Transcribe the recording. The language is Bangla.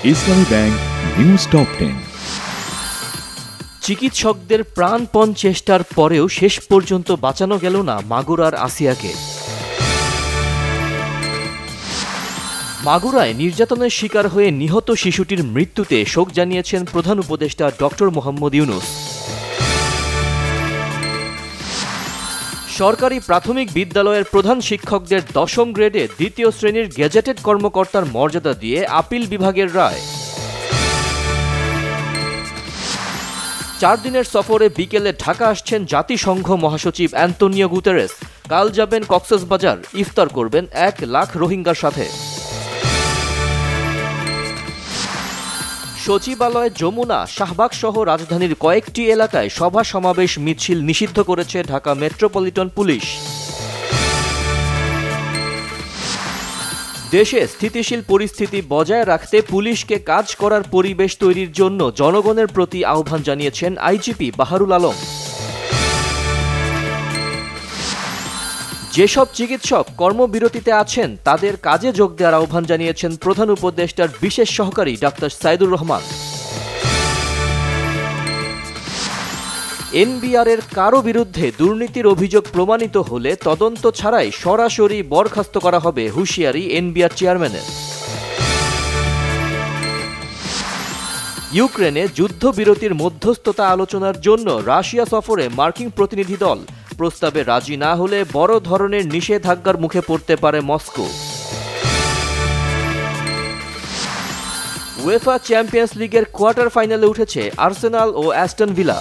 ইসলামী ব্যাংক নিউজ টপ 10। চিকিৎসকদের প্রাণপণ চেষ্টার পরেও শেষ পর্যন্ত বাঁচানো গেল না মাগুরার আসিয়াকে। মাগুরায় নির্যাতনের শিকার হয়ে নিহত শিশুটির মৃত্যুতে শোক জানিয়েছেন প্রধান উপদেষ্টা ডক্টর মোহাম্মদ ইউনূস। সরকারি প্রাথমিক বিদ্যালয়ের প্রধান শিক্ষকদের ১০ম গ্রেডে ২য় শ্রেণীর গেজেটেড কর্মকর্তার মর্যাদা দিয়ে আপিল বিভাগের রায়। ৪ দিনের সফরে বিকেলে ঢাকা আসছেন জাতিসংঘ মহাসচিব অ্যান্তোনিও গুতেরেস। কাল যাবেন কক্সবাজার, ইফতার করবেন ১ লাখ রোহিঙ্গার সাথে। সচিবালয়, যমুনা, শাহবাগ সহ রাজধানীর কয়েকটি এলাকায় সভা সমাবেশ মিছিল নিষিদ্ধ করেছে ঢাকা মেট্রোপলিটন পুলিশ। দেশে স্থিতিশীল পরিস্থিতি বজায় রাখতে পুলিশকে কাজ করার পরিবেশ তৈরির জন্য জনগণের প্রতি আহ্বান জানিয়েছেন আইজিপি বাহারুল আলম। যেসব চিকিৎসক কর্মবিরতিতে আছেন তাদের কাজে যোগ দেওয়ার আহ্বান জানিয়েছেন প্রধান উপদেষ্টার বিশেষ সহকারী ডাক্তার সাইদুর রহমান। এনবিআরের কারো বিরুদ্ধে দুর্নীতির অভিযোগ প্রমাণিত হলে তদন্ত ছাড়াই সরাসরি বরখাস্ত করা হবে, হুঁশিয়ারি এনবিআর চেয়ারম্যানের। ইউক্রেনে যুদ্ধবিরতির মধ্যস্থতা আলোচনার জন্য রাশিয়া সফরে মার্কিন প্রতিনিধি দল। প্রস্তাবে রাজি না হলে বড় ধরনের নিষেধাজ্ঞার মুখে পড়তে পারে মস্কো। উয়েফা চ্যাম্পিয়ন্স লিগের কোয়ার্টার ফাইনালে উঠেছে আর্সেনাল ও অ্যাস্টন ভিলা।